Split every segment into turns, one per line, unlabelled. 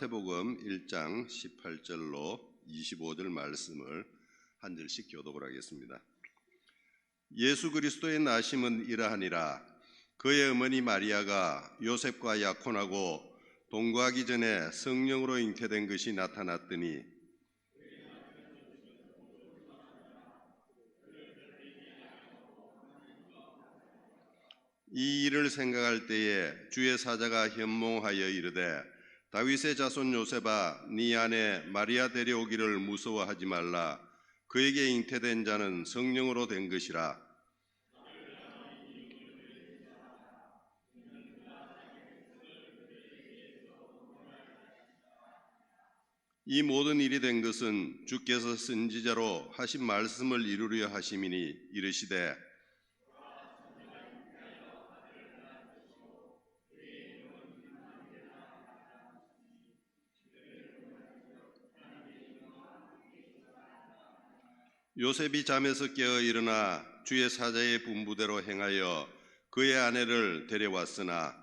마태복음 1장 18절로 25절 말씀을 한 절씩 교독을 하겠습니다. 예수 그리스도의 나심은 이러하니라. 그의 어머니 마리아가 요셉과 약혼하고 동거하기 전에 성령으로 잉태된 것이 나타났더니 이 일을 생각할 때에 주의 사자가 현몽하여 이르되 다윗의 자손 요셉아, 네 아내 마리아 데려오기를 무서워하지 말라. 그에게 잉태된 자는 성령으로 된 것이라. 이 모든 일이 된 것은 주께서 선지자로 하신 말씀을 이루려 하심이니 이르시되 요셉이 잠에서 깨어 일어나 주의 사자의 분부대로 행하여 그의 아내를 데려왔으나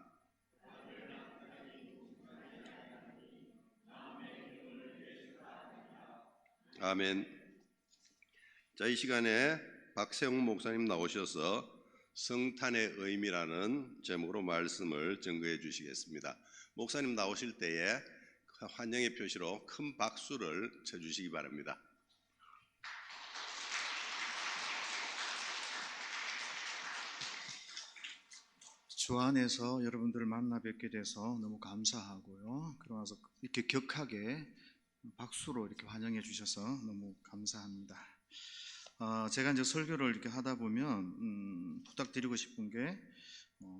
아멘. 자, 이 시간에 박세웅 목사님 나오셔서 성탄의 의미라는 제목으로 말씀을 증거해 주시겠습니다. 목사님 나오실 때에 환영의 표시로 큰 박수를 쳐주시기 바랍니다.
주 안에서 여러분들을 만나 뵙게 돼서 너무 감사하고요. 그러면서 이렇게 격하게 박수로 이렇게 환영해 주셔서 너무 감사합니다. 제가 이제 설교를 이렇게 하다 보면 부탁드리고 싶은 게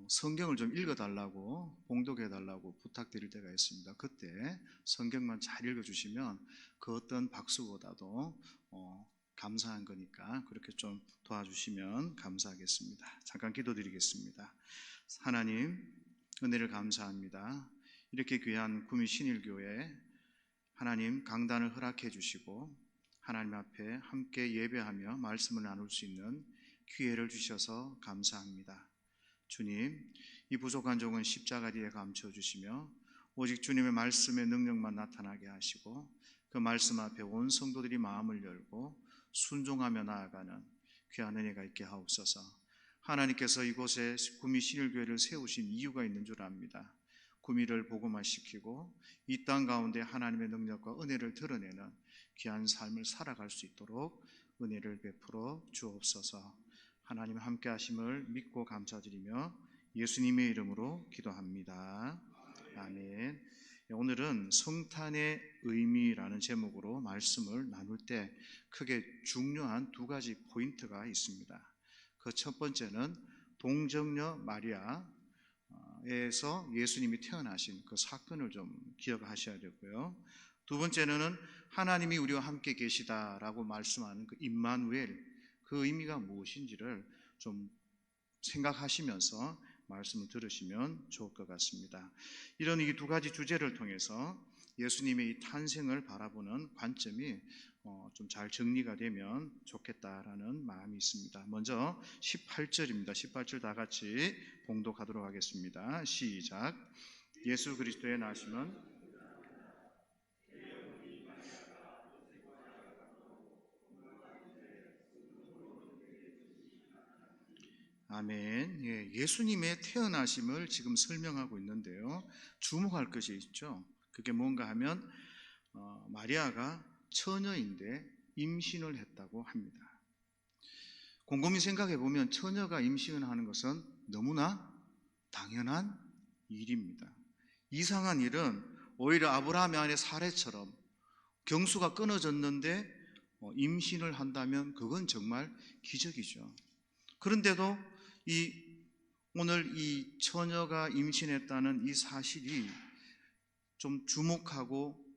성경을 좀 읽어달라고, 봉독해달라고 부탁드릴 때가 있습니다. 그때 성경만 잘 읽어주시면 그 어떤 박수보다도 감사한 거니까 그렇게 좀 도와주시면 감사하겠습니다. 잠깐 기도드리겠습니다. 하나님, 은혜를 감사합니다. 이렇게 귀한 구미 신일교회 하나님 강단을 허락해 주시고 하나님 앞에 함께 예배하며 말씀을 나눌 수 있는 기회를 주셔서 감사합니다. 주님, 이 부족한 종은 십자가 뒤에 감춰 주시며 오직 주님의 말씀의 능력만 나타나게 하시고 그 말씀 앞에 온 성도들이 마음을 열고 순종하며 나아가는 귀한 은혜가 있게 하옵소서. 하나님께서 이곳에 구미 신일교회를 세우신 이유가 있는 줄 압니다. 구미를 복음화시키고 이 땅 가운데 하나님의 능력과 은혜를 드러내는 귀한 삶을 살아갈 수 있도록 은혜를 베풀어 주옵소서. 하나님 함께 하심을 믿고 감사드리며 예수님의 이름으로 기도합니다. 아멘. 오늘은 성탄의 의미라는 제목으로 말씀을 나눌 때 크게 중요한 두 가지 포인트가 있습니다. 그 첫 번째는 동정녀 마리아에서 예수님이 태어나신 그 사건을 좀 기억하셔야 되고요. 두 번째는 하나님이 우리와 함께 계시다라고 말씀하는 그 임마누엘, 그 의미가 무엇인지를 좀 생각하시면서 말씀을 들으시면 좋을 것 같습니다. 이런 이 두 가지 주제를 통해서 예수님의 이 탄생을 바라보는 관점이 좀 잘 정리가 되면 좋겠다라는 마음이 있습니다. 먼저 18절입니다. 18절 다 같이 봉독하도록 하겠습니다. 시작. 예수 그리스도의 나심은 아멘. 예수님의 태어나심을 지금 설명하고 있는데요. 주목할 것이 있죠. 그게 뭔가 하면 마리아가 처녀인데 임신을 했다고 합니다. 곰곰이 생각해 보면 처녀가 임신하는 것은 너무나 당연한 일입니다. 이상한 일은 오히려 아브라함의 아내 사레처럼 경수가 끊어졌는데 임신을 한다면 그건 정말 기적이죠. 그런데도 오늘 이 처녀가 임신했다는 이 사실이 좀 주목하고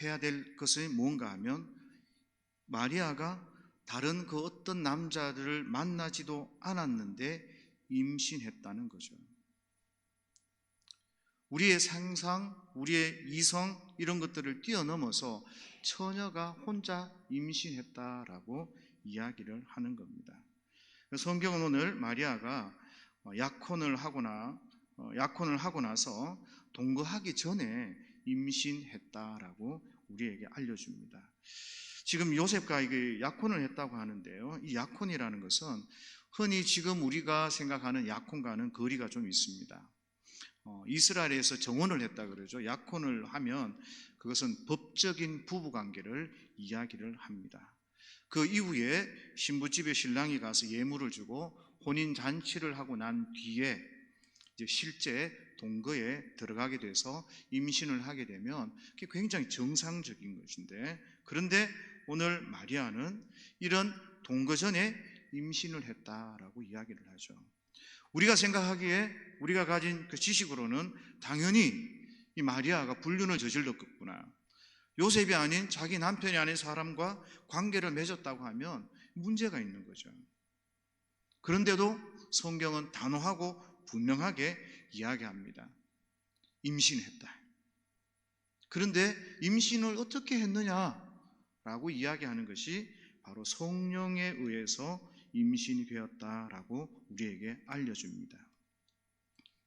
해야 될 것은 뭔가 하면 마리아가 다른 그 어떤 남자들을 만나지도 않았는데 임신했다는 거죠. 우리의 상상, 우리의 이성 이런 것들을 뛰어넘어서 처녀가 혼자 임신했다라고 이야기를 하는 겁니다. 성경은 오늘 마리아가 약혼을 하고 나서 동거하기 전에 임신했다라고 우리에게 알려줍니다. 지금 요셉과 이게 약혼을 했다고 하는데요. 이 약혼이라는 것은 흔히 지금 우리가 생각하는 약혼과는 거리가 좀 있습니다. 이스라엘에서 정혼을 했다 그러죠. 약혼을 하면 그것은 법적인 부부관계를 이야기를 합니다. 그 이후에 신부집에 신랑이 가서 예물을 주고 혼인잔치를 하고 난 뒤에 이제 실제 동거에 들어가게 돼서 임신을 하게 되면 그게 굉장히 정상적인 것인데, 그런데 오늘 마리아는 이런 동거 전에 임신을 했다라고 이야기를 하죠. 우리가 생각하기에 우리가 가진 그 지식으로는 당연히 이 마리아가 불륜을 저질렀겠구나, 요셉이 아닌 자기 남편이 아닌 사람과 관계를 맺었다고 하면 문제가 있는 거죠. 그런데도 성경은 단호하고 분명하게 이야기합니다. 임신했다. 그런데 임신을 어떻게 했느냐라고 이야기하는 것이 바로 성령에 의해서 임신이 되었다라고 우리에게 알려줍니다.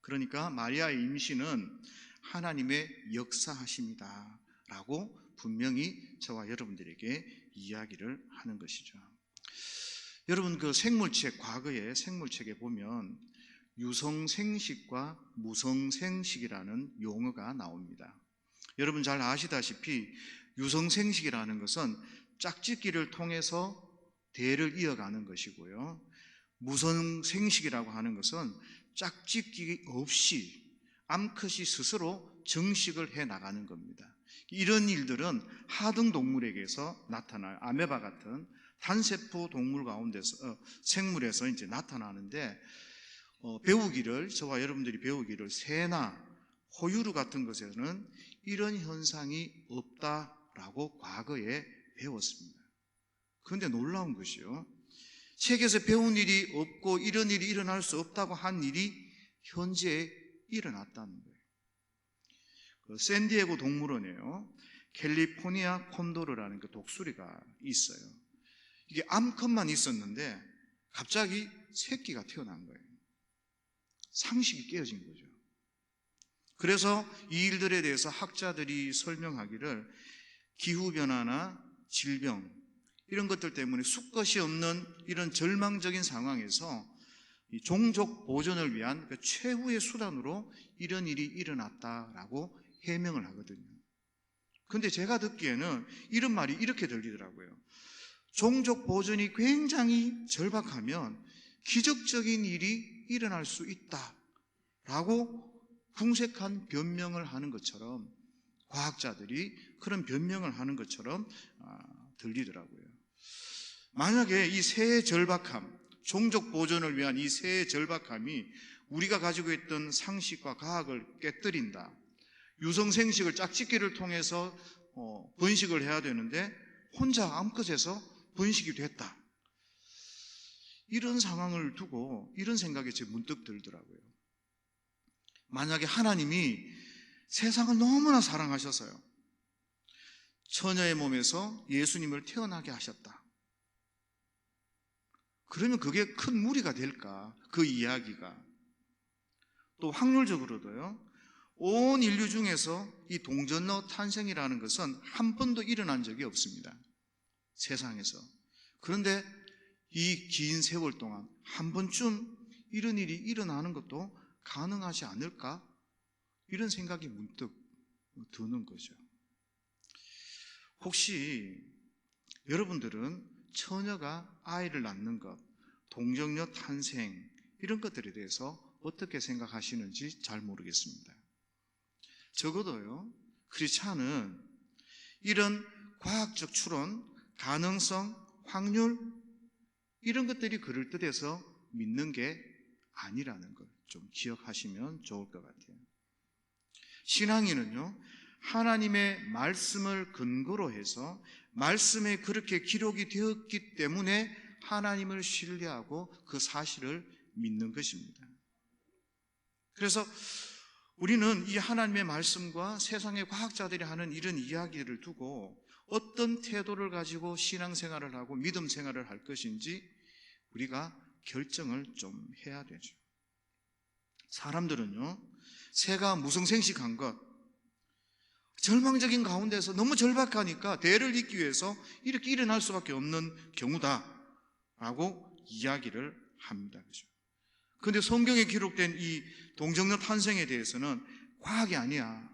그러니까 마리아의 임신은 하나님의 역사하심이다라고 분명히 저와 여러분들에게 이야기를 하는 것이죠. 여러분, 그 생물책, 과거의 생물책에 보면 유성생식과 무성생식이라는 용어가 나옵니다. 여러분 잘 아시다시피 유성생식이라는 것은 짝짓기를 통해서 대를 이어가는 것이고요, 무성생식이라고 하는 것은 짝짓기 없이 암컷이 스스로 정식을 해 나가는 겁니다. 이런 일들은 하등 동물에게서 나타나요. 아메바 같은 단세포 동물 가운데서 생물에서 이제 나타나는데, 배우기를, 저와 여러분들이 배우기를 새나 호유류 같은 것에는 이런 현상이 없다라고 과거에 배웠습니다. 그런데 놀라운 것이요, 책에서 배운 일이 없고 이런 일이 일어날 수 없다고 한 일이 현재 일어났다는 거예요. 그 샌디에고 동물원에요, 캘리포니아 콘도르라는 그 독수리가 있어요. 이게 암컷만 있었는데 갑자기 새끼가 태어난 거예요. 상식이 깨어진 거죠. 그래서 이 일들에 대해서 학자들이 설명하기를 기후변화나 질병 이런 것들 때문에 수컷이 없는 이런 절망적인 상황에서 이 종족 보존을 위한 그 최후의 수단으로 이런 일이 일어났다라고 해명을 하거든요. 그런데 제가 듣기에는 이런 말이 이렇게 들리더라고요. 종족 보존이 굉장히 절박하면 기적적인 일이 일어날 수 있다라고 궁색한 변명을 하는 것처럼, 과학자들이 그런 변명을 하는 것처럼 들리더라고요. 만약에 이 새의 절박함, 종족 보존을 위한 이 새의 절박함이 우리가 가지고 있던 상식과 과학을 깨뜨린다, 유성생식을 짝짓기를 통해서 번식을 해야 되는데 혼자 암컷에서 번식이 됐다, 이런 상황을 두고 이런 생각이 제 문득 들더라고요. 만약에 하나님이 세상을 너무나 사랑하셔서요, 처녀의 몸에서 예수님을 태어나게 하셨다, 그러면 그게 큰 무리가 될까? 그 이야기가. 또 확률적으로도요, 온 인류 중에서 이 동전러 탄생이라는 것은 한 번도 일어난 적이 없습니다, 세상에서. 그런데 이 긴 세월 동안 한 번쯤 이런 일이 일어나는 것도 가능하지 않을까? 이런 생각이 문득 드는 거죠. 혹시 여러분들은 처녀가 아이를 낳는 것, 동정녀 탄생 이런 것들에 대해서 어떻게 생각하시는지 잘 모르겠습니다. 적어도요, 크리스찬은 이런 과학적 추론, 가능성, 확률 이런 것들이 그럴듯해서 믿는 게 아니라는 걸 좀 기억하시면 좋을 것 같아요. 신앙인은요, 하나님의 말씀을 근거로 해서 말씀에 그렇게 기록이 되었기 때문에 하나님을 신뢰하고 그 사실을 믿는 것입니다. 그래서 우리는 이 하나님의 말씀과 세상의 과학자들이 하는 이런 이야기를 두고 어떤 태도를 가지고 신앙생활을 하고 믿음 생활을 할 것인지 우리가 결정을 좀 해야 되죠. 사람들은요, 새가 무성생식한 것, 절망적인 가운데서 너무 절박하니까 대를 잇기 위해서 이렇게 일어날 수밖에 없는 경우다라고 이야기를 합니다. 그죠? 그런데 성경에 기록된 이 동정녀 탄생에 대해서는 과학이 아니야.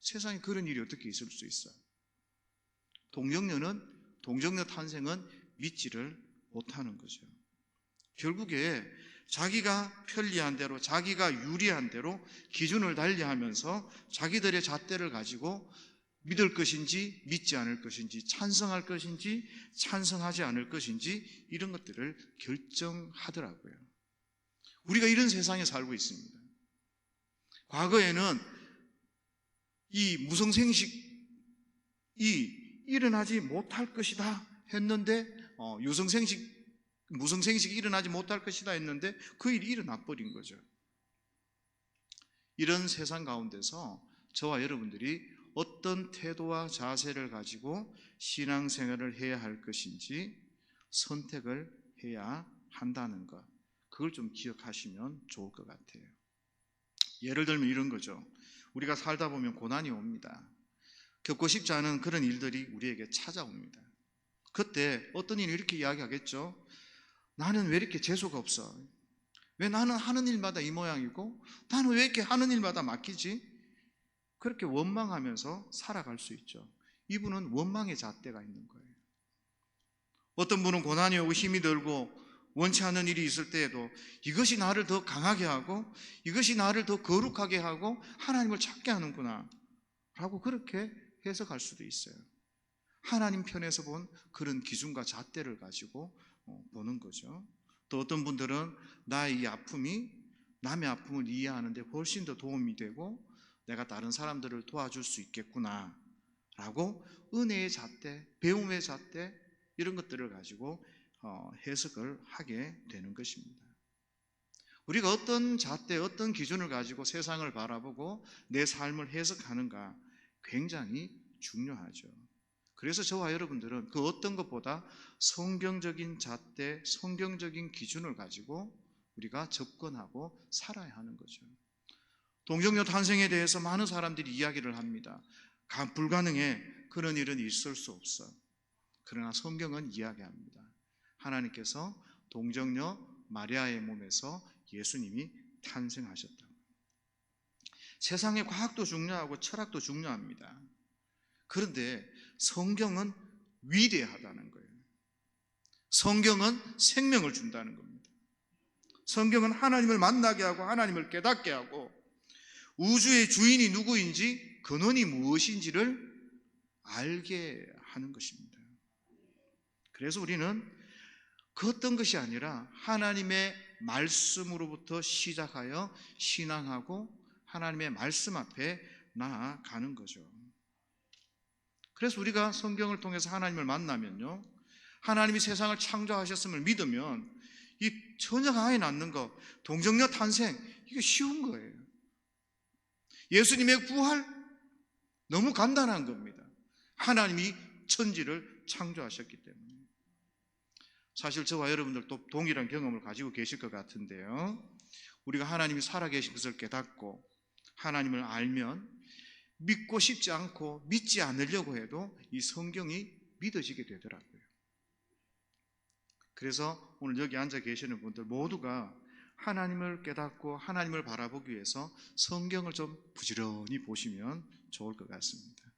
세상에 그런 일이 어떻게 있을 수 있어? 동정녀 탄생은 믿지를 못하는 거죠. 결국에 자기가 편리한 대로, 자기가 유리한 대로 기준을 달리하면서 자기들의 잣대를 가지고 믿을 것인지 믿지 않을 것인지, 찬성할 것인지 찬성하지 않을 것인지 이런 것들을 결정하더라고요. 우리가 이런 세상에 살고 있습니다. 과거에는 이 무성생식이 일어나지 못할 것이다 했는데 무성생식이 일어나지 못할 것이다 했는데 그 일이 일어나 버린 거죠. 이런 세상 가운데서 저와 여러분들이 어떤 태도와 자세를 가지고 신앙생활을 해야 할 것인지 선택을 해야 한다는 것, 그걸 좀 기억하시면 좋을 것 같아요. 예를 들면 이런 거죠. 우리가 살다 보면 고난이 옵니다. 겪고 싶지 않은 그런 일들이 우리에게 찾아옵니다. 그때 어떤 이는 이렇게 이야기하겠죠. 나는 왜 이렇게 재수가 없어? 왜 나는 하는 일마다 이 모양이고 나는 왜 이렇게 하는 일마다 막히지? 그렇게 원망하면서 살아갈 수 있죠. 이분은 원망의 잣대가 있는 거예요. 어떤 분은 고난이 오고 힘이 들고 원치 않는 일이 있을 때에도 이것이 나를 더 강하게 하고 이것이 나를 더 거룩하게 하고 하나님을 찾게 하는구나 라고 그렇게 해석할 수도 있어요. 하나님 편에서 본 그런 기준과 잣대를 가지고 보는 거죠. 또 어떤 분들은 나의 이 아픔이 남의 아픔을 이해하는데 훨씬 더 도움이 되고 내가 다른 사람들을 도와줄 수 있겠구나 라고 은혜의 잣대, 배움의 잣대 이런 것들을 가지고 해석을 하게 되는 것입니다. 우리가 어떤 잣대, 어떤 기준을 가지고 세상을 바라보고 내 삶을 해석하는가 굉장히 중요하죠. 그래서 저와 여러분들은 그 어떤 것보다 성경적인 잣대, 성경적인 기준을 가지고 우리가 접근하고 살아야 하는 거죠. 동정녀 탄생에 대해서 많은 사람들이 이야기를 합니다. 불가능해. 그런 일은 있을 수 없어. 그러나 성경은 이야기합니다. 하나님께서 동정녀 마리아의 몸에서 예수님이 탄생하셨다. 세상의 과학도 중요하고 철학도 중요합니다. 그런데 성경은 위대하다는 거예요. 성경은 생명을 준다는 겁니다. 성경은 하나님을 만나게 하고 하나님을 깨닫게 하고 우주의 주인이 누구인지 근원이 무엇인지를 알게 하는 것입니다. 그래서 우리는 그 어떤 것이 아니라 하나님의 말씀으로부터 시작하여 신앙하고 하나님의 말씀 앞에 나아가는 거죠. 그래서 우리가 성경을 통해서 하나님을 만나면요, 하나님이 세상을 창조하셨음을 믿으면 이 처녀가 아이 낳는 거, 동정녀 탄생, 이게 쉬운 거예요. 예수님의 부활, 너무 간단한 겁니다. 하나님이 천지를 창조하셨기 때문에. 사실 저와 여러분들도 동일한 경험을 가지고 계실 것 같은데요, 우리가 하나님이 살아계신 것을 깨닫고 하나님을 알면 믿고 싶지 않고 믿지 않으려고 해도 이 성경이 믿어지게 되더라고요. 그래서 오늘 여기 앉아 계시는 분들 모두가 하나님을 깨닫고 하나님을 바라보기 위해서 성경을 좀 부지런히 보시면 좋을 것 같습니다.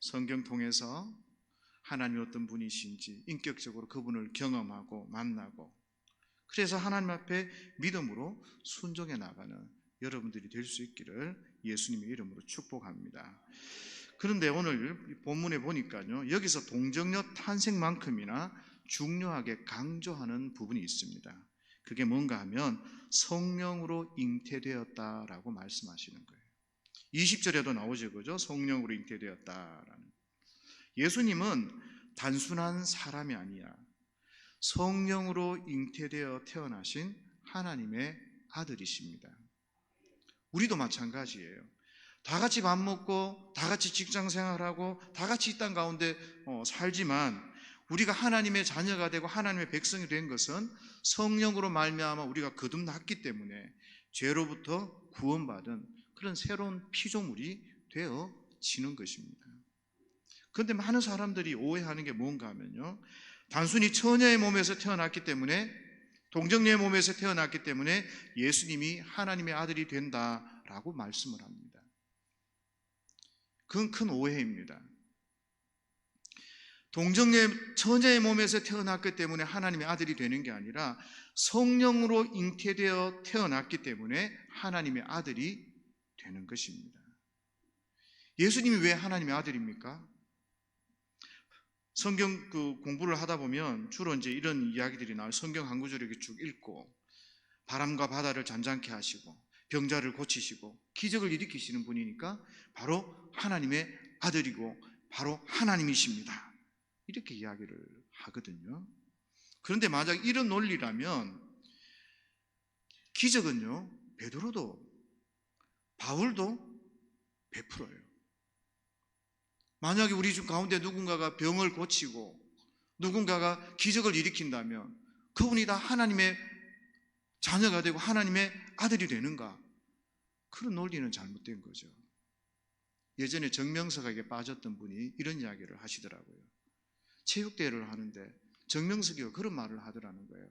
성경 통해서 하나님이 어떤 분이신지 인격적으로 그분을 경험하고 만나고, 그래서 하나님 앞에 믿음으로 순종해 나가는 여러분들이 될 수 있기를 예수님의 이름으로 축복합니다. 그런데 오늘 본문에 보니까요, 여기서 동정녀 탄생만큼이나 중요하게 강조하는 부분이 있습니다. 그게 뭔가 하면 성령으로 잉태되었다라고 말씀하시는 거예요. 20절에도 나오죠, 그죠? 성령으로 잉태되었다라는. 예수님은 단순한 사람이 아니야. 성령으로 잉태되어 태어나신 하나님의 아들이십니다. 우리도 마찬가지예요. 다 같이 밥 먹고 다 같이 직장 생활하고 다 같이 이 땅 가운데 살지만 우리가 하나님의 자녀가 되고 하나님의 백성이 된 것은 성령으로 말미암아 우리가 거듭났기 때문에 죄로부터 구원받은 그런 새로운 피조물이 되어 이루어지는 것입니다. 그런데 많은 사람들이 오해하는 게 뭔가 하면요, 단순히 처녀의 몸에서 태어났기 때문에, 동정녀의 몸에서 태어났기 때문에 예수님이 하나님의 아들이 된다라고 말씀을 합니다. 그건 큰 오해입니다. 처녀의 몸에서 태어났기 때문에 하나님의 아들이 되는 게 아니라 성령으로 잉태되어 태어났기 때문에 하나님의 아들이 되는 것입니다. 예수님이 왜 하나님의 아들입니까? 성경 공부를 하다 보면 주로 이제 이런 이야기들이 나와요. 성경 한 구절 이렇게 쭉 읽고, 바람과 바다를 잔잔케 하시고 병자를 고치시고 기적을 일으키시는 분이니까 바로 하나님의 아들이고 바로 하나님이십니다, 이렇게 이야기를 하거든요. 그런데 만약 이런 논리라면 기적은요, 베드로도 바울도 베풀어요. 만약에 우리 중 가운데 누군가가 병을 고치고 누군가가 기적을 일으킨다면 그분이 다 하나님의 자녀가 되고 하나님의 아들이 되는가? 그런 논리는 잘못된 거죠. 예전에 정명석에게 빠졌던 분이 이런 이야기를 하시더라고요. 체육대회를 하는데 정명석이가 그런 말을 하더라는 거예요.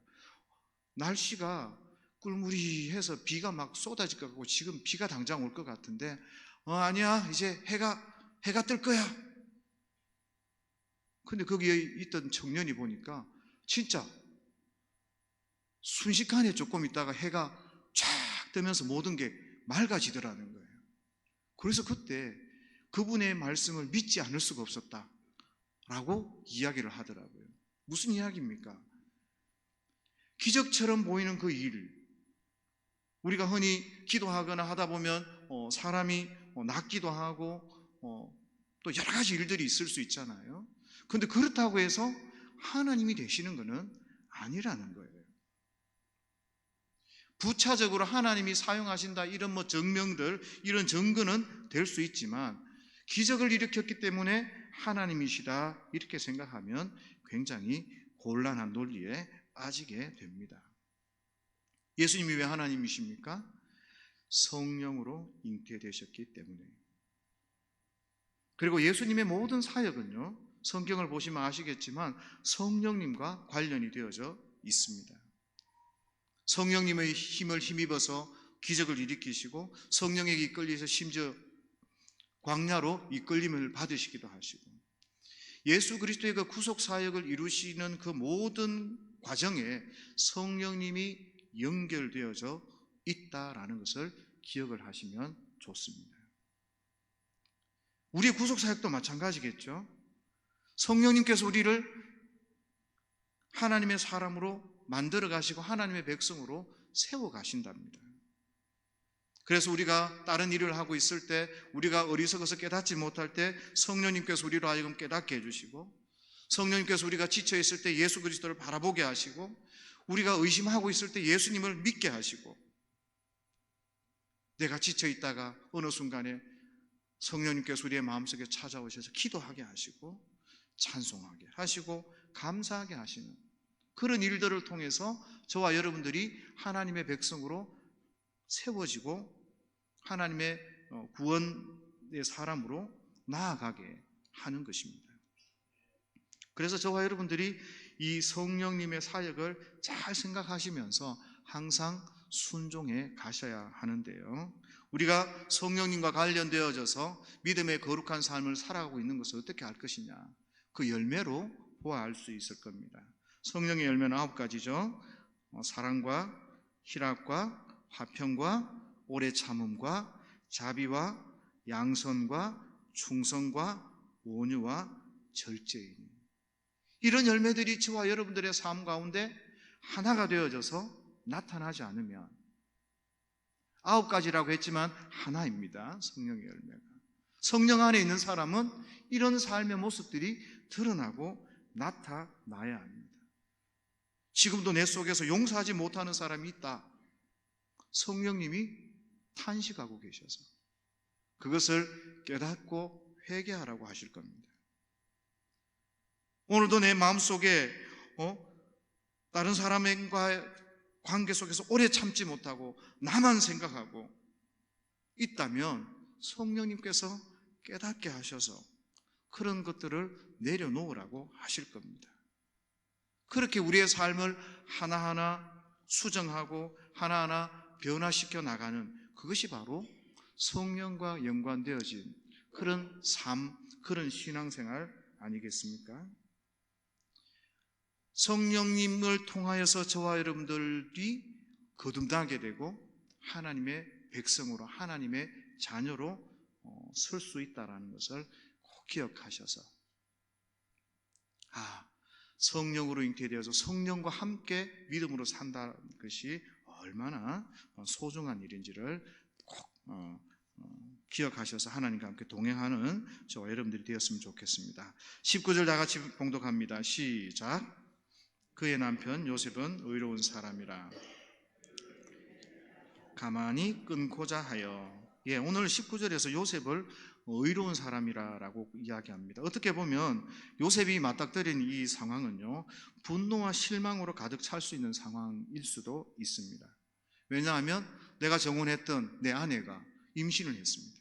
날씨가 꿀무리해서 비가 막 쏟아질 것 같고 지금 비가 당장 올 것 같은데 아니야, 이제 해가 뜰 거야. 근데 거기에 있던 청년이 보니까 진짜 순식간에 조금 있다가 해가 쫙 뜨면서 모든 게 맑아지더라는 거예요. 그래서 그때 그분의 말씀을 믿지 않을 수가 없었다라고 이야기를 하더라고요. 무슨 이야기입니까? 기적처럼 보이는 그 일, 우리가 흔히 기도하거나 하다 보면 사람이 낫기도 하고 또 여러 가지 일들이 있을 수 있잖아요. 그런데 그렇다고 해서 하나님이 되시는 것은 아니라는 거예요. 부차적으로 하나님이 사용하신다 이런 증명들, 이런 증거는 될 수 있지만 기적을 일으켰기 때문에 하나님이시다 이렇게 생각하면 굉장히 곤란한 논리에 빠지게 됩니다. 예수님이 왜 하나님이십니까? 성령으로 잉태되셨기 때문에. 그리고 예수님의 모든 사역은요, 성경을 보시면 아시겠지만 성령님과 관련이 되어져 있습니다. 성령님의 힘을 힘입어서 기적을 일으키시고 성령에게 이끌려서 심지어 광야로 이끌림을 받으시기도 하시고, 예수 그리스도의 그 구속 사역을 이루시는 그 모든 과정에 성령님이 연결되어져 있다라는 것을 기억을 하시면 좋습니다. 우리의 구속 사역도 마찬가지겠죠. 성령님께서 우리를 하나님의 사람으로 만들어 가시고 하나님의 백성으로 세워 가신답니다. 그래서 우리가 다른 일을 하고 있을 때, 우리가 어리석어서 깨닫지 못할 때 성령님께서 우리로 하여금 깨닫게 해주시고, 성령님께서 우리가 지쳐 있을 때 예수 그리스도를 바라보게 하시고, 우리가 의심하고 있을 때 예수님을 믿게 하시고, 내가 지쳐 있다가 어느 순간에 성령님께서 우리의 마음속에 찾아오셔서 기도하게 하시고 찬송하게 하시고 감사하게 하시는 그런 일들을 통해서 저와 여러분들이 하나님의 백성으로 세워지고 하나님의 구원의 사람으로 나아가게 하는 것입니다. 그래서 저와 여러분들이 이 성령님의 사역을 잘 생각하시면서 항상 순종해 가셔야 하는데요, 우리가 성령님과 관련되어져서 믿음의 거룩한 삶을 살아가고 있는 것을 어떻게 알 것이냐, 그 열매로 보아 알 수 있을 겁니다. 성령의 열매는 9가지죠. 사랑과 희락과 화평과 오래 참음과 자비와 양선과 충성과 온유와 절제이니, 이런 열매들이 저와 여러분들의 삶 가운데 하나가 되어져서 나타나지 않으면, 9가지라고 했지만 하나입니다. 성령의 열매가. 성령 안에 있는 사람은 이런 삶의 모습들이 드러나고 나타나야 합니다. 지금도 내 속에서 용서하지 못하는 사람이 있다, 성령님이 탄식하고 계셔서 그것을 깨닫고 회개하라고 하실 겁니다. 오늘도 내 마음속에 다른 사람과의 관계 속에서 오래 참지 못하고 나만 생각하고 있다면 성령님께서 깨닫게 하셔서 그런 것들을 내려놓으라고 하실 겁니다. 그렇게 우리의 삶을 하나하나 수정하고 하나하나 변화시켜 나가는 그것이 바로 성령과 연관되어진 그런 삶, 그런 신앙생활 아니겠습니까? 성령님을 통하여서 저와 여러분들이 거듭나게 되고 하나님의 백성으로, 하나님의 자녀로 설 수 있다는 것을 꼭 기억하셔서 성령으로 잉태되어서 성령과 함께 믿음으로 산다는 것이 얼마나 소중한 일인지를 꼭 기억하셔서 하나님과 함께 동행하는 저와 여러분들이 되었으면 좋겠습니다. 19절 다 같이 봉독합니다. 시작. 그의 남편 요셉은 의로운 사람이라 가만히 끊고자 하여. 오늘 19절에서 요셉을 의로운 사람이라고 이야기합니다. 어떻게 보면 요셉이 맞닥뜨린 이 상황은요, 분노와 실망으로 가득 찰 수 있는 상황일 수도 있습니다. 왜냐하면 내가 정혼했던 내 아내가 임신을 했습니다.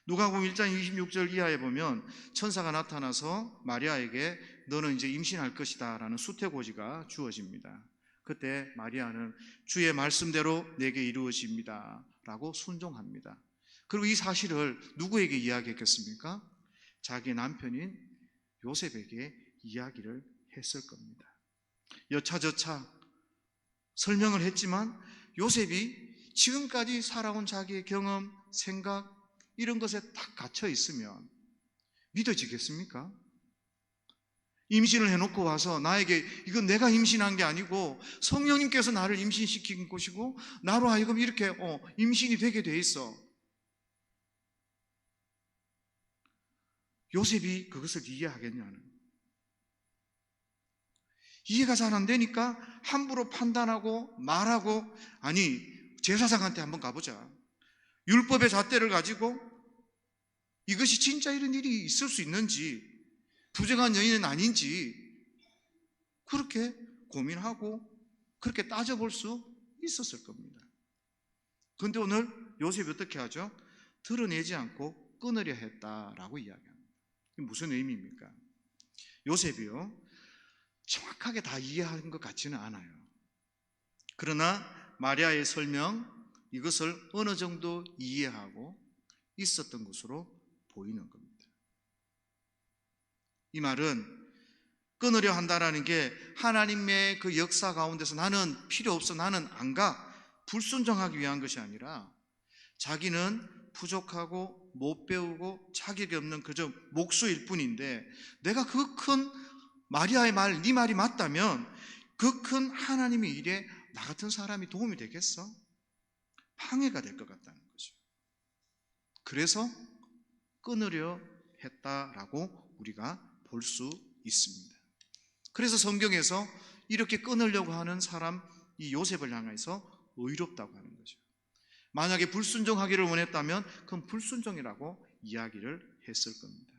누가복음 1장 26절 이하에 보면 천사가 나타나서 마리아에게 너는 이제 임신할 것이다 라는 수태고지가 주어집니다. 그때 마리아는 주의 말씀대로 내게 이루어집니다 라고 순종합니다. 그리고 이 사실을 누구에게 이야기했겠습니까? 자기 남편인 요셉에게 이야기를 했을 겁니다. 여차저차 설명을 했지만 요셉이 지금까지 살아온 자기의 경험, 생각 이런 것에 딱 갇혀 있으면 믿어지겠습니까? 임신을 해놓고 와서 나에게 이건 내가 임신한 게 아니고 성령님께서 나를 임신시킨 것이고 나로 하여금 이렇게 임신이 되게 돼 있어. 요셉이 그것을 이해하겠냐는, 이해가 잘 안 되니까 함부로 판단하고 말하고, 아니 제사장한테 한번 가보자, 율법의 잣대를 가지고 이것이 진짜 이런 일이 있을 수 있는지, 부정한 여인은 아닌지 그렇게 고민하고 그렇게 따져볼 수 있었을 겁니다. 그런데 오늘 요셉이 어떻게 하죠? 드러내지 않고 끊으려 했다라고 이야기합니다. 이게 무슨 의미입니까? 요셉이요, 정확하게 다 이해한 것 같지는 않아요. 그러나 마리아의 설명, 이것을 어느 정도 이해하고 있었던 것으로 보이는 겁니다. 이 말은 끊으려 한다라는 게 하나님의 그 역사 가운데서 나는 필요 없어, 나는 안 가, 불순종하기 위한 것이 아니라 자기는 부족하고 못 배우고 자격이 없는 그저 목수일 뿐인데 내가 그 큰 마리아의 말, 네 말이 맞다면 그 큰 하나님의 일에 나 같은 사람이 도움이 되겠어? 방해가 될 것 같다는 거죠. 그래서 끊으려 했다라고 우리가 볼 수 있습니다. 그래서 성경에서 이렇게 끊으려고 하는 사람, 이 요셉을 향해서 의롭다고 하는 거죠. 만약에 불순종하기를 원했다면 그건 불순종이라고 이야기를 했을 겁니다.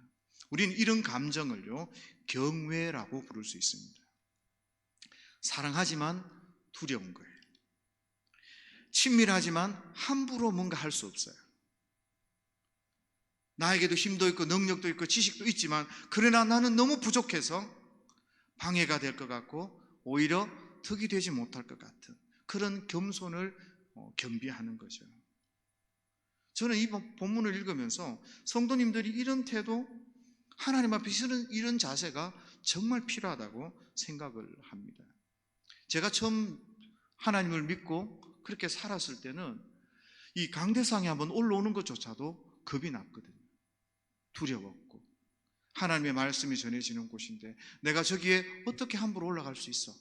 우리는 이런 감정을요, 경외라고 부를 수 있습니다. 사랑하지만 두려운 거예요. 친밀하지만 함부로 뭔가 할 수 없어요. 나에게도 힘도 있고 능력도 있고 지식도 있지만 그러나 나는 너무 부족해서 방해가 될 것 같고 오히려 득이 되지 못할 것 같은 그런 겸손을 겸비하는 거죠. 저는 이 본문을 읽으면서 성도님들이 이런 태도, 하나님 앞에 이런 자세가 정말 필요하다고 생각을 합니다. 제가 처음 하나님을 믿고 그렇게 살았을 때는 이 강대상에 한번 올라오는 것조차도 겁이 났거든요. 두려웠고, 하나님의 말씀이 전해지는 곳인데 내가 저기에 어떻게 함부로 올라갈 수 있어?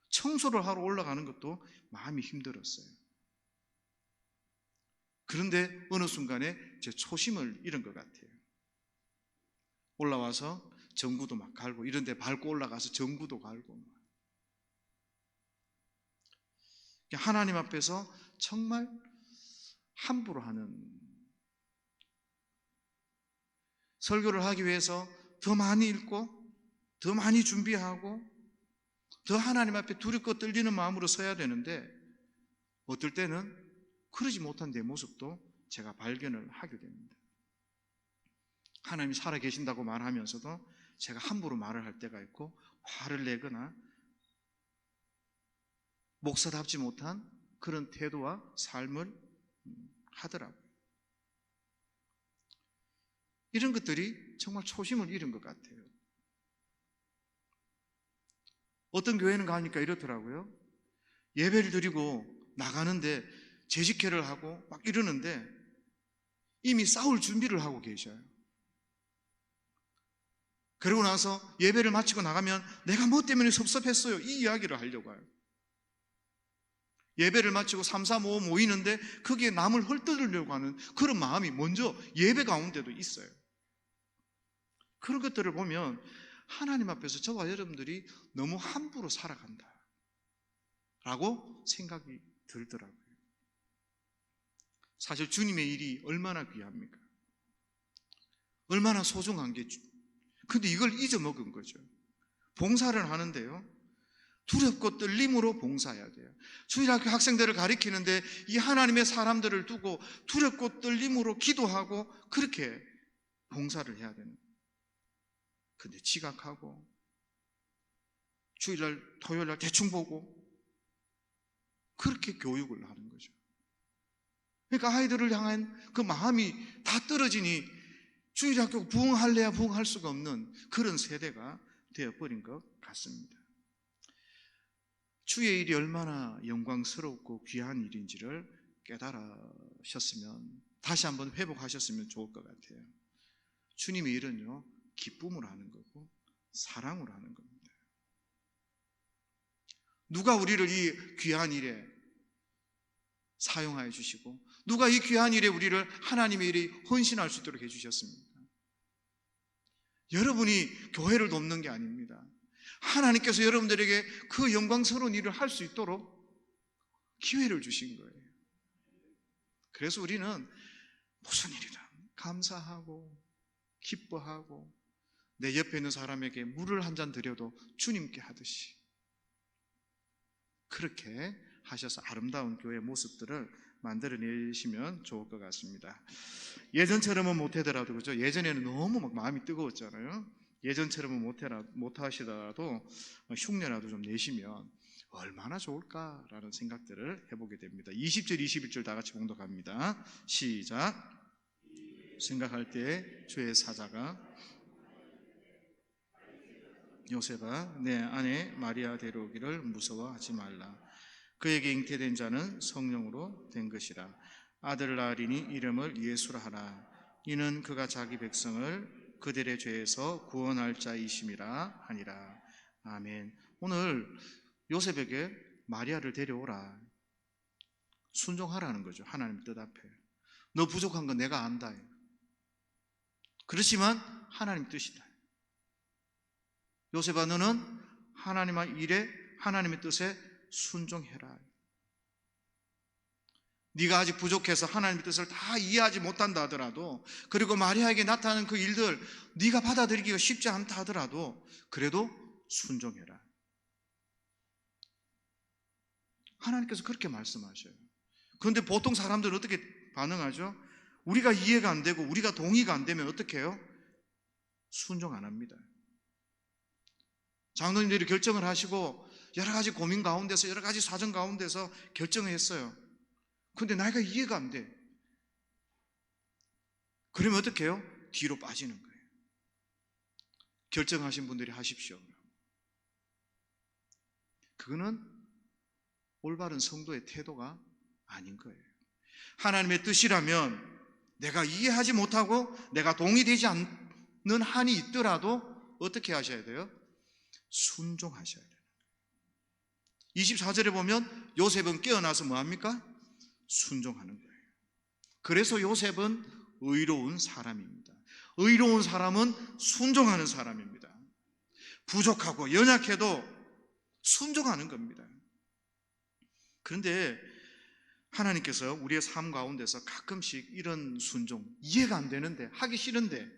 청소를 하러 올라가는 것도 마음이 힘들었어요. 그런데 어느 순간에 제 초심을 잃은 것 같아요. 올라와서 전구도 막 갈고, 이런 데 밟고 올라가서 전구도 갈고, 하나님 앞에서 정말 함부로 하는, 설교를 하기 위해서 더 많이 읽고 더 많이 준비하고 더 하나님 앞에 두렵고 떨리는 마음으로 서야 되는데 어떨 때는 그러지 못한 내 모습도 제가 발견을 하게 됩니다. 하나님이 살아 계신다고 말하면서도 제가 함부로 말을 할 때가 있고 화를 내거나 목사답지 못한 그런 태도와 삶을 하더라고요. 이런 것들이 정말 초심을 잃은 것 같아요. 어떤 교회는 가니까 이렇더라고요. 예배를 드리고 나가는데 재직회를 하고 막 이러는데 이미 싸울 준비를 하고 계셔요. 그러고 나서 예배를 마치고 나가면 내가 뭐 때문에 섭섭했어요, 이 이야기를 하려고 해요. 예배를 마치고 3, 4, 5 모이는데 거기에 남을 헐뜯으려고 하는 그런 마음이 먼저 예배 가운데도 있어요. 그런 것들을 보면 하나님 앞에서 저와 여러분들이 너무 함부로 살아간다 라고 생각이 들더라고요. 사실 주님의 일이 얼마나 귀합니까? 얼마나 소중한 게, 근데 이걸 잊어먹은 거죠. 봉사를 하는데요, 두렵고 떨림으로 봉사해야 돼요. 주일학교 학생들을 가리키는데 이 하나님의 사람들을 두고 두렵고 떨림으로 기도하고 그렇게 봉사를 해야 되는 거예요. 근데 지각하고 주일날 토요일날 대충 보고 그렇게 교육을 하는 거죠. 그러니까 아이들을 향한 그 마음이 다 떨어지니 주일학교 부흥할래야 부흥할 수가 없는 그런 세대가 되어버린 것 같습니다. 주의 일이 얼마나 영광스럽고 귀한 일인지를 깨달으셨으면, 다시 한번 회복하셨으면 좋을 것 같아요. 주님의 일은요, 기쁨으로 하는 거고 사랑으로 하는 겁니다. 누가 우리를 이 귀한 일에 사용하여 주시고 누가 이 귀한 일에 우리를 하나님의 일에 헌신할 수 있도록 해주셨습니까? 여러분이 교회를 돕는 게 아닙니다. 하나님께서 여러분들에게 그 영광스러운 일을 할 수 있도록 기회를 주신 거예요. 그래서 우리는 무슨 일이든 감사하고 기뻐하고 내 옆에 있는 사람에게 물을 한 잔 드려도 주님께 하듯이 그렇게 하셔서 아름다운 교회 모습들을 만들어내시면 좋을 것 같습니다. 예전처럼은 못하더라도, 그죠? 예전에는 너무 막 마음이 뜨거웠잖아요. 예전처럼은 못하시더라도 흉내라도 좀 내시면 얼마나 좋을까라는 생각들을 해보게 됩니다. 20절, 21절 다 같이 봉독합니다. 시작. 생각할 때 주의 사자가 요셉아, 내 아내 마리아 데려오기를 무서워하지 말라. 그에게 잉태된 자는 성령으로 된 것이라. 아들을 낳으리니 이름을 예수라 하라. 이는 그가 자기 백성을 그들의 죄에서 구원할 자이심이라 하니라. 아멘. 오늘 요셉에게 마리아를 데려오라, 순종하라는 거죠. 하나님 뜻 앞에. 너 부족한 건 내가 안다. 그렇지만 하나님 뜻이다. 요셉아, 너는 하나님의 일에, 하나님의 뜻에 순종해라. 네가 아직 부족해서 하나님의 뜻을 다 이해하지 못한다 하더라도, 그리고 마리아에게 나타나는 그 일들 네가 받아들이기가 쉽지 않다 하더라도 그래도 순종해라. 하나님께서 그렇게 말씀하셔요. 그런데 보통 사람들은 어떻게 반응하죠? 우리가 이해가 안 되고 우리가 동의가 안 되면 어떻게 해요? 순종 안 합니다. 장로님들이 결정을 하시고 여러 가지 고민 가운데서, 여러 가지 사정 가운데서 결정을 했어요. 근데 나이가 이해가 안 돼. 그러면 어떻게 해요? 뒤로 빠지는 거예요. 결정하신 분들이 하십시오. 그거는 올바른 성도의 태도가 아닌 거예요. 하나님의 뜻이라면 내가 이해하지 못하고 내가 동의되지 않는 한이 있더라도 어떻게 하셔야 돼요? 순종하셔야 돼요. 24절에 보면 요셉은 깨어나서 뭐합니까? 순종하는 거예요. 그래서 요셉은 의로운 사람입니다. 의로운 사람은 순종하는 사람입니다. 부족하고 연약해도 순종하는 겁니다. 그런데 하나님께서 우리의 삶 가운데서 가끔씩 이런 순종, 이해가 안 되는데, 하기 싫은데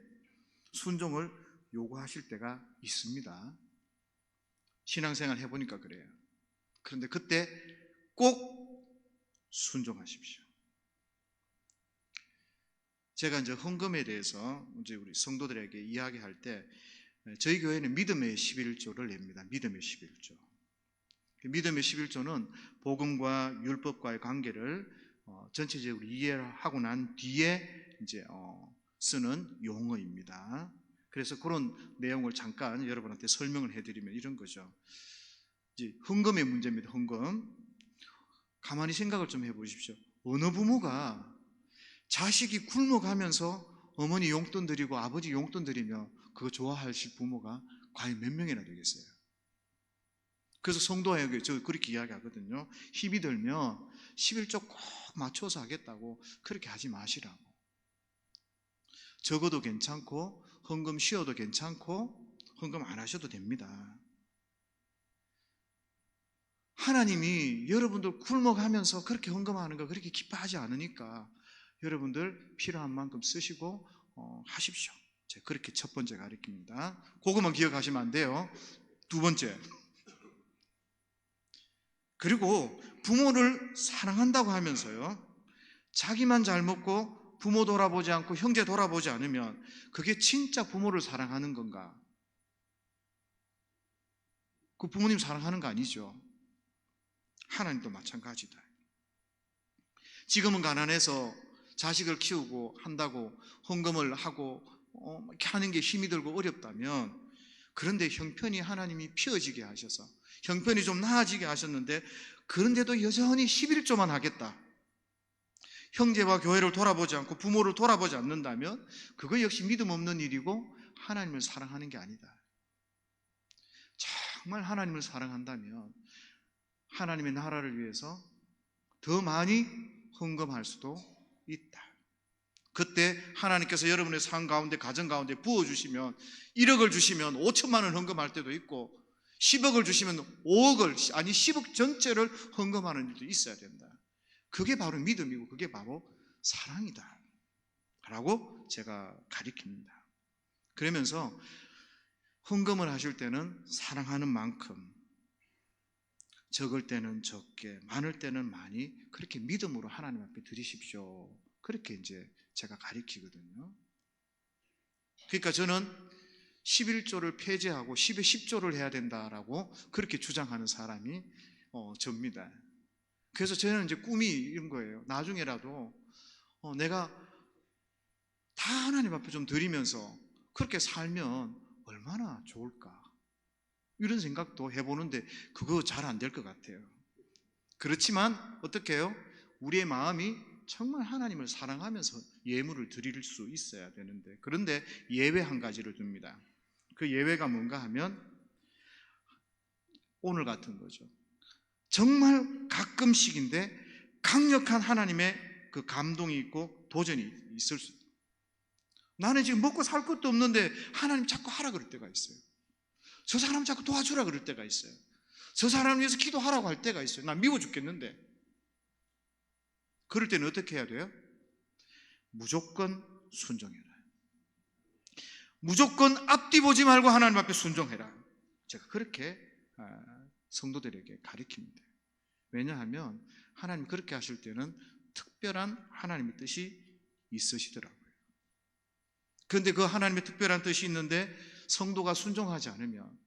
순종을 요구하실 때가 있습니다. 신앙생활 해보니까 그래요. 그런데 그때 꼭 순종하십시오. 제가 이제 헌금에 대해서 이제 우리 성도들에게 이야기할 때 저희 교회는 믿음의 11조를 냅니다. 믿음의 11조. 믿음의 11조는 복음과 율법과의 관계를 전체적으로 이해하고 난 뒤에 이제 쓰는 용어입니다. 그래서 그런 내용을 잠깐 여러분한테 설명을 해드리면 이런 거죠. 이제 헌금의 문제입니다. 헌금. 가만히 생각을 좀 해보십시오. 어느 부모가 자식이 굶어가면서 어머니 용돈 드리고 아버지 용돈 드리며 그거 좋아하실 부모가 과연 몇 명이나 되겠어요? 그래서 성도에게 저 그렇게 이야기하거든요. 힘이 들면 11조 꼭 맞춰서 하겠다고 그렇게 하지 마시라고. 적어도 괜찮고 헌금 쉬어도 괜찮고 헌금 안 하셔도 됩니다. 하나님이 여러분들 굶어가면서 그렇게 헌금하는 거 그렇게 기뻐하지 않으니까 여러분들 필요한 만큼 쓰시고 하십시오. 제가 그렇게 첫 번째 가르칩니다. 그것만 기억하시면 안 돼요. 두 번째, 그리고 부모를 사랑한다고 하면서요, 자기만 잘 먹고 부모 돌아보지 않고 형제 돌아보지 않으면 그게 진짜 부모를 사랑하는 건가? 그 부모님 사랑하는 거 아니죠. 하나님도 마찬가지다. 지금은 가난해서 자식을 키우고 한다고 헌금을 하고 이렇게 하는 게 힘이 들고 어렵다면, 그런데 형편이 하나님이 피어지게 하셔서 형편이 좀 나아지게 하셨는데 그런데도 여전히 11조만 하겠다, 형제와 교회를 돌아보지 않고 부모를 돌아보지 않는다면 그거 역시 믿음 없는 일이고 하나님을 사랑하는 게 아니다. 정말 하나님을 사랑한다면 하나님의 나라를 위해서 더 많이 헌금할 수도 있다. 그때 하나님께서 여러분의 삶 가운데, 가정 가운데 부어주시면 1억을 주시면 5천만 원 헌금할 때도 있고 10억을 주시면 5억을, 아니 10억 전체를 헌금하는 일도 있어야 된다. 그게 바로 믿음이고 그게 바로 사랑이다 라고 제가 가르칩니다. 그러면서 헌금을 하실 때는 사랑하는 만큼, 적을 때는 적게, 많을 때는 많이, 그렇게 믿음으로 하나님 앞에 드리십시오. 그렇게 이제 제가 가르치거든요. 그러니까 저는 11조를 폐지하고 10에 10조를 해야 된다라고 그렇게 주장하는 사람이 접니다. 그래서 저는 이제 꿈이 이런 거예요. 나중에라도 내가 다 하나님 앞에 좀 드리면서 그렇게 살면 얼마나 좋을까, 이런 생각도 해보는데 그거 잘 안 될 것 같아요. 그렇지만 어떻게 해요? 우리의 마음이 정말 하나님을 사랑하면서 예물을 드릴 수 있어야 되는데, 그런데 예외 한 가지를 둡니다. 그 예외가 뭔가 하면 오늘 같은 거죠. 정말 가끔씩인데 강력한 하나님의 그 감동이 있고 도전이 있을 수 있어요. 나는 지금 먹고 살 것도 없는데 하나님 자꾸 하라 그럴 때가 있어요. 저 사람 자꾸 도와주라 그럴 때가 있어요. 저 사람을 위해서 기도하라고 할 때가 있어요. 난 미워 죽겠는데. 그럴 때는 어떻게 해야 돼요? 무조건 순종해라. 무조건 앞뒤 보지 말고 하나님 앞에 순종해라. 제가 그렇게 성도들에게 가르칩니다. 왜냐하면 하나님 그렇게 하실 때는 특별한 하나님의 뜻이 있으시더라고요. 그런데 그 하나님의 특별한 뜻이 있는데 성도가 순종하지 않으면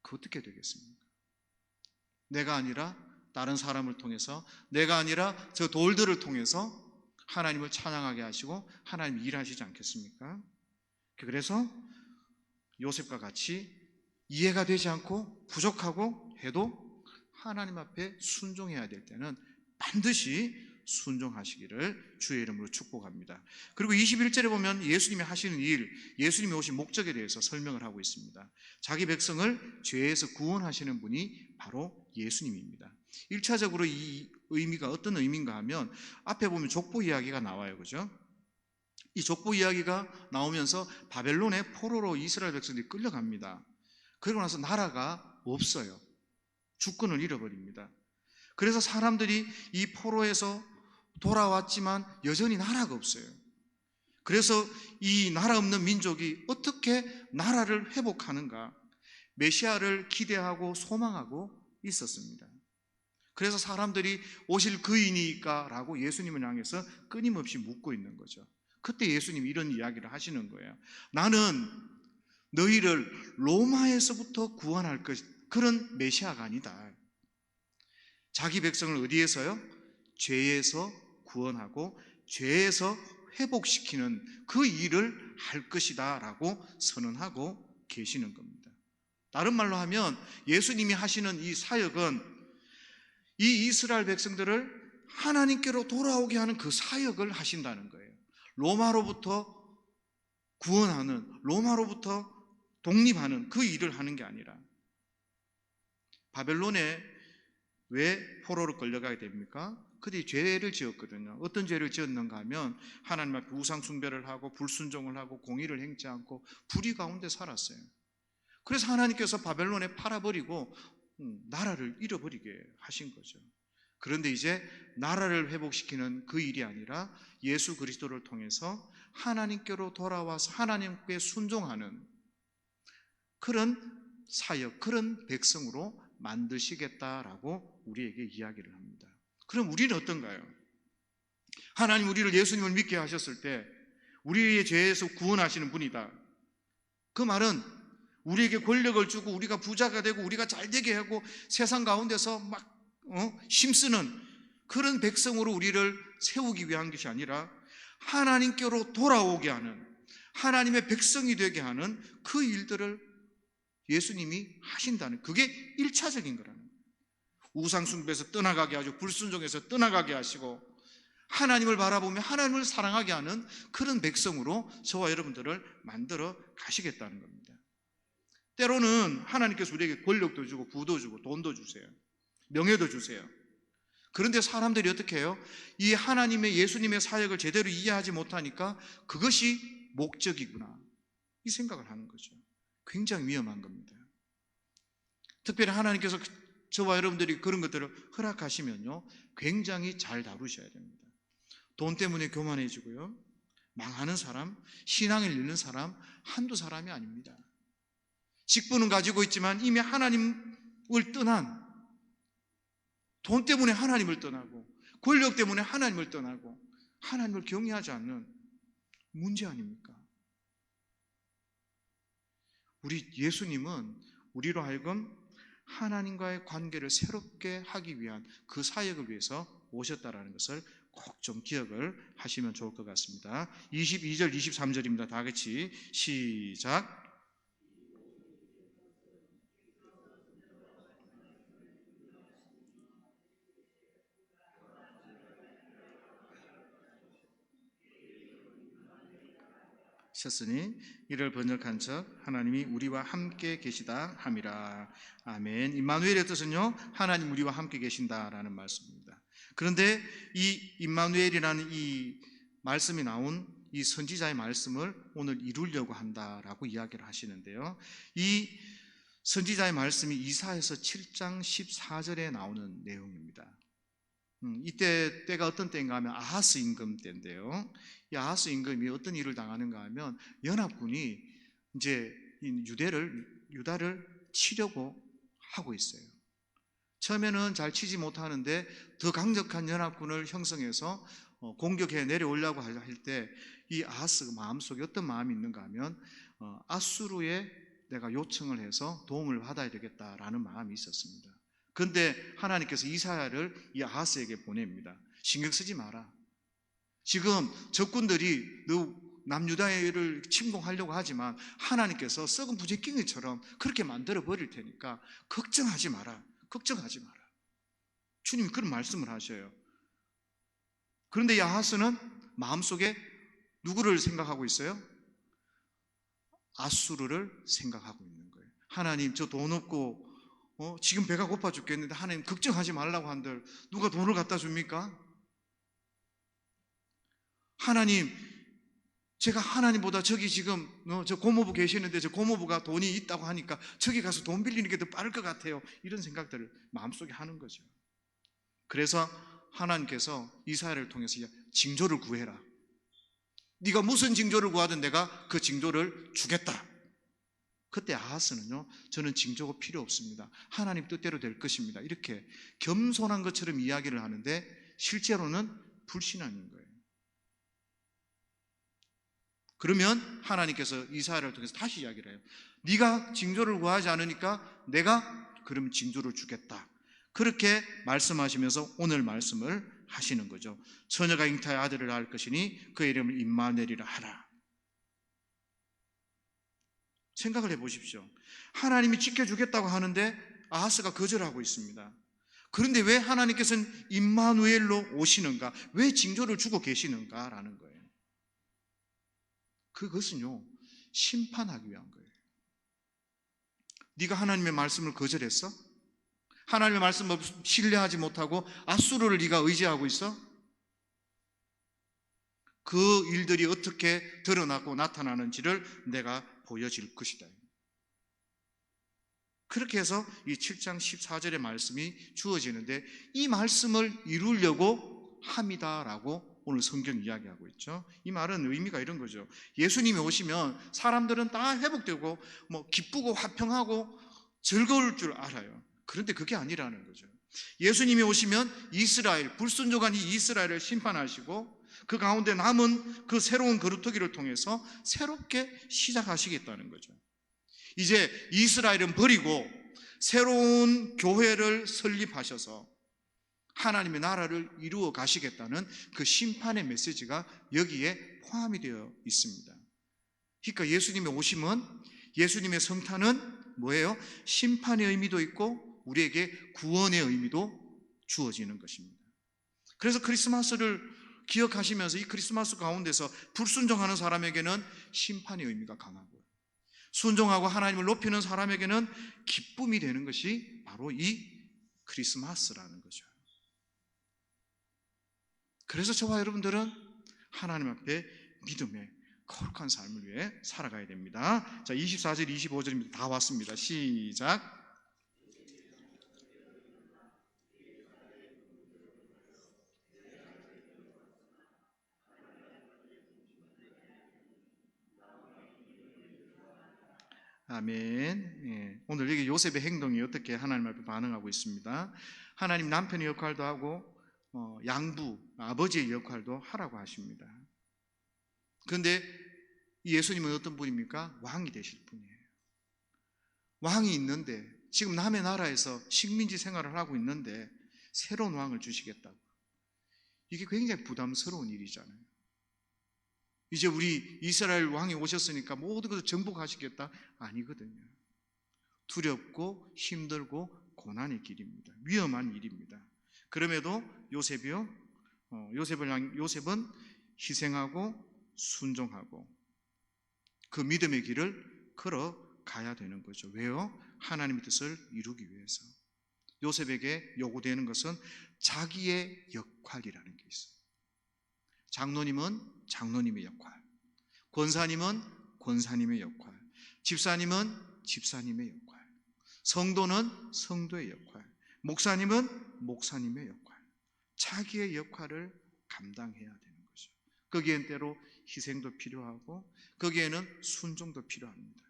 그 어떻게 되겠습니까? 내가 아니라 다른 사람을 통해서, 내가 아니라 저 돌들을 통해서 하나님을 찬양하게 하시고 하나님이 일하시지 않겠습니까? 그래서 요셉과 같이 이해가 되지 않고 부족하고 해도 하나님 앞에 순종해야 될 때는 반드시 순종하시기를 주의 이름으로 축복합니다. 그리고 21절에 보면 예수님이 하시는 일, 예수님이 오신 목적에 대해서 설명을 하고 있습니다. 자기 백성을 죄에서 구원하시는 분이 바로 예수님입니다. 1차적으로 이 의미가 어떤 의미인가 하면 앞에 보면 족보 이야기가 나와요. 그죠? 이 족보 이야기가 나오면서 바벨론의 포로로 이스라엘 백성들이 끌려갑니다. 그러고 나서 나라가 없어요. 주권을 잃어버립니다. 그래서 사람들이 이 포로에서 돌아왔지만 여전히 나라가 없어요. 그래서 이 나라 없는 민족이 어떻게 나라를 회복하는가, 메시아를 기대하고 소망하고 있었습니다. 그래서 사람들이 오실 그이니까 라고 예수님을 향해서 끊임없이 묻고 있는 거죠. 그때 예수님이 이런 이야기를 하시는 거예요. 나는 너희를 로마에서부터 구원할 그런 메시아가 아니다. 자기 백성을 어디에서요? 죄에서 구원하고 죄에서 회복시키는 그 일을 할 것이다 라고 선언하고 계시는 겁니다. 다른 말로 하면 예수님이 하시는 이 사역은 이 이스라엘 백성들을 하나님께로 돌아오게 하는 그 사역을 하신다는 거예요. 로마로부터 구원하는, 로마로부터 독립하는 그 일을 하는 게 아니라. 바벨론에 왜 포로로 끌려가게 됩니까? 그들이 죄를 지었거든요. 어떤 죄를 지었는가 하면 하나님 앞에 우상 숭배를 하고 불순종을 하고 공의를 행치 않고 불의 가운데 살았어요. 그래서 하나님께서 바벨론에 팔아버리고 나라를 잃어버리게 하신 거죠. 그런데 이제 나라를 회복시키는 그 일이 아니라 예수 그리스도를 통해서 하나님께로 돌아와서 하나님께 순종하는 그런 사역, 그런 백성으로 만드시겠다라고 우리에게 이야기를 합니다. 그럼 우리는 어떤가요? 하나님 우리를 예수님을 믿게 하셨을 때 우리의 죄에서 구원하시는 분이다. 그 말은 우리에게 권력을 주고 우리가 부자가 되고 우리가 잘 되게 하고 세상 가운데서 막 힘쓰는 그런 백성으로 우리를 세우기 위한 것이 아니라 하나님께로 돌아오게 하는, 하나님의 백성이 되게 하는 그 일들을 예수님이 하신다는, 그게 1차적인 거라는 거예요. 우상숭배에서 떠나가게 하시고 불순종에서 떠나가게 하시고 하나님을 바라보며 하나님을 사랑하게 하는 그런 백성으로 저와 여러분들을 만들어 가시겠다는 겁니다. 때로는 하나님께서 우리에게 권력도 주고 부도 주고 돈도 주세요. 명예도 주세요. 그런데 사람들이 어떻게 해요? 이 하나님의 예수님의 사역을 제대로 이해하지 못하니까 그것이 목적이구나 이 생각을 하는 거죠. 굉장히 위험한 겁니다. 특별히 하나님께서 저와 여러분들이 그런 것들을 허락하시면요 굉장히 잘 다루셔야 됩니다. 돈 때문에 교만해지고요 망하는 사람, 신앙을 잃는 사람 한두 사람이 아닙니다. 직분은 가지고 있지만 이미 하나님을 떠난, 돈 때문에 하나님을 떠나고 권력 때문에 하나님을 떠나고 하나님을 경외하지 않는 문제 아닙니까? 우리 예수님은 우리로 하여금 하나님과의 관계를 새롭게 하기 위한 그 사역을 위해서 오셨다라는 것을 꼭 좀 기억을 하시면 좋을 것 같습니다. 22절, 23절입니다. 다 같이 시작. 셨으니 이를 번역한 척 하나님이 우리와 함께 계시다 함이라. 아멘. 임마누엘의 뜻은요 하나님 우리와 함께 계신다라는 말씀입니다. 그런데 이 임마누엘이라는 이 말씀이 나온 이 선지자의 말씀을 오늘 이루려고 한다라고 이야기를 하시는데요, 이 선지자의 말씀이 이사야서 7장 14절에 나오는 내용입니다. 이때 때가 어떤 때인가 하면 아하스 임금 때인데요, 이 아하스 임금이 어떤 일을 당하는가 하면 연합군이 이제 유다를 치려고 하고 있어요. 처음에는 잘 치지 못하는데 더 강력한 연합군을 형성해서 공격해 내려오려고 할 때 이 아하스가 마음속에 어떤 마음이 있는가 하면 아수르에 내가 요청을 해서 도움을 받아야 되겠다라는 마음이 있었습니다. 그런데 하나님께서 이사야를 이 아하스에게 보냅니다. 신경 쓰지 마라. 지금 적군들이 너 남유다를 침공하려고 하지만 하나님께서 썩은 부재깽이처럼 그렇게 만들어 버릴 테니까 걱정하지 마라. 걱정하지 마라. 주님이 그런 말씀을 하셔요. 그런데 이 아하스는 마음속에 누구를 생각하고 있어요? 아수르를 생각하고 있는 거예요. 하나님 저 돈 없고 지금 배가 고파 죽겠는데 하나님 걱정하지 말라고 한들 누가 돈을 갖다 줍니까? 하나님, 제가 하나님보다 저기 지금 저 고모부 계시는데 저 고모부가 돈이 있다고 하니까 저기 가서 돈 빌리는 게 더 빠를 것 같아요. 이런 생각들을 마음속에 하는 거죠. 그래서 하나님께서 이사야를 통해서 징조를 구해라. 네가 무슨 징조를 구하든 내가 그 징조를 주겠다. 그때 아하스는요, 저는 징조가 필요 없습니다. 하나님 뜻대로 될 것입니다. 이렇게 겸손한 것처럼 이야기를 하는데 실제로는 불신앙인 거예요. 그러면 하나님께서 이사야를 통해서 다시 이야기를 해요. 네가 징조를 구하지 않으니까 내가 그러면 징조를 주겠다. 그렇게 말씀하시면서 오늘 말씀을 하시는 거죠. 처녀가 잉타의 아들을 낳을 것이니 그의 이름을 임마누엘이라 하라. 생각을 해보십시오. 하나님이 지켜주겠다고 하는데 아하스가 거절하고 있습니다. 그런데 왜 하나님께서는 임마누엘로 오시는가? 왜 징조를 주고 계시는가라는 거예요. 그것은요, 심판하기 위한 거예요. 네가 하나님의 말씀을 거절했어? 하나님의 말씀을 신뢰하지 못하고 앗수르를 네가 의지하고 있어? 그 일들이 어떻게 드러나고 나타나는지를 내가 보여줄 것이다. 그렇게 해서 이 7장 14절의 말씀이 주어지는데 이 말씀을 이루려고 함이다라고 오늘 성경 이야기하고 있죠. 이 말은 의미가 이런 거죠. 예수님이 오시면 사람들은 다 회복되고 기쁘고 화평하고 즐거울 줄 알아요. 그런데 그게 아니라는 거죠. 예수님이 오시면 이스라엘, 불순종한 이 이스라엘을 심판하시고 그 가운데 남은 그 새로운 거루터기를 통해서 새롭게 시작하시겠다는 거죠. 이제 이스라엘은 버리고 새로운 교회를 설립하셔서 하나님의 나라를 이루어 가시겠다는 그 심판의 메시지가 여기에 포함이 되어 있습니다. 그러니까 예수님의 오심은, 예수님의 성탄은 뭐예요? 심판의 의미도 있고 우리에게 구원의 의미도 주어지는 것입니다. 그래서 크리스마스를 기억하시면서 이 크리스마스 가운데서 불순종하는 사람에게는 심판의 의미가 강하고, 순종하고 하나님을 높이는 사람에게는 기쁨이 되는 것이 바로 이 크리스마스라는 거죠. 그래서 저와 여러분들은 하나님 앞에 믿음의 거룩한 삶을 위해 살아가야 됩니다. 자, 24절, 25절입니다. 다 왔습니다. 시작. 아멘. 예. 오늘 여기 요셉의 행동이 어떻게 하나님 앞에 반응하고 있습니다. 하나님 남편의 역할도 하고 양부, 아버지의 역할도 하라고 하십니다. 그런데 예수님은 어떤 분입니까? 왕이 되실 분이에요. 왕이 있는데, 지금 남의 나라에서 식민지 생활을 하고 있는데 새로운 왕을 주시겠다고. 이게 굉장히 부담스러운 일이잖아요. 이제 우리 이스라엘 왕이 오셨으니까 모든 것을 정복하시겠다? 아니거든요. 두렵고 힘들고 고난의 길입니다. 위험한 일입니다. 그럼에도 요셉은 희생하고 순종하고 그 믿음의 길을 걸어가야 되는 거죠. 왜요? 하나님의 뜻을 이루기 위해서. 요셉에게 요구되는 것은 자기의 역할이라는 게 있어요. 장로님은 장로님의 역할, 권사님은 권사님의 역할, 집사님은 집사님의 역할, 성도는 성도의 역할, 목사님은 목사님의 역할, 자기의 역할을 감당해야 되는 거죠. 거기엔 때로 희생도 필요하고 거기에는 순종도 필요합니다.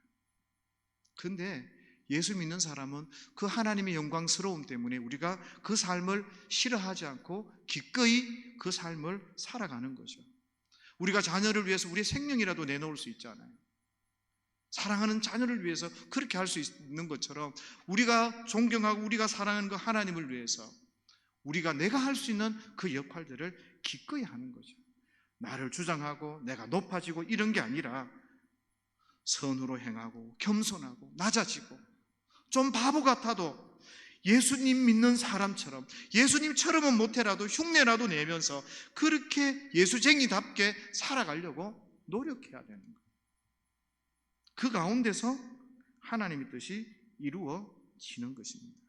그런데 예수 믿는 사람은 그 하나님의 영광스러움 때문에 우리가 그 삶을 싫어하지 않고 기꺼이 그 삶을 살아가는 거죠. 우리가 자녀를 위해서 우리의 생명이라도 내놓을 수 있잖아요. 사랑하는 자녀를 위해서 그렇게 할 수 있는 것처럼 우리가 존경하고 우리가 사랑하는 그 하나님을 위해서 내가 할 수 있는 그 역할들을 기꺼이 하는 거죠. 나를 주장하고 내가 높아지고 이런 게 아니라 선으로 행하고 겸손하고 낮아지고 좀 바보 같아도 예수님 믿는 사람처럼, 예수님처럼은 못해라도 흉내라도 내면서 그렇게 예수쟁이답게 살아가려고 노력해야 되는 거예요. 그 가운데서 하나님의 뜻이 이루어지는 것입니다.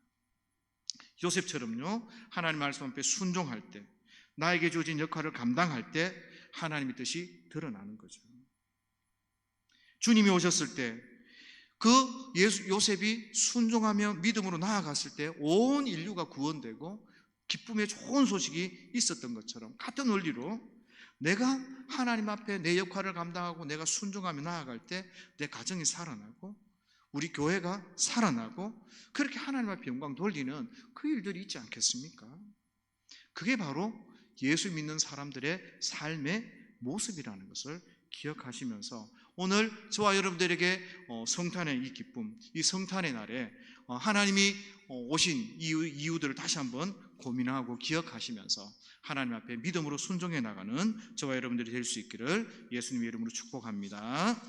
요셉처럼요, 하나님 말씀 앞에 순종할 때, 나에게 주어진 역할을 감당할 때 하나님의 뜻이 드러나는 거죠. 주님이 오셨을 때 그 요셉이 순종하며 믿음으로 나아갔을 때 온 인류가 구원되고 기쁨의 좋은 소식이 있었던 것처럼 같은 원리로 내가 하나님 앞에 내 역할을 감당하고 내가 순종하며 나아갈 때 내 가정이 살아나고 우리 교회가 살아나고 그렇게 하나님 앞에 영광 돌리는 그 일들이 있지 않겠습니까? 그게 바로 예수 믿는 사람들의 삶의 모습이라는 것을 기억하시면서 오늘 저와 여러분들에게 성탄의 이 기쁨, 이 성탄의 날에 하나님이 오신 이유들을 다시 한번 고민하고 기억하시면서 하나님 앞에 믿음으로 순종해 나가는 저와 여러분들이 될 수 있기를 예수님의 이름으로 축복합니다.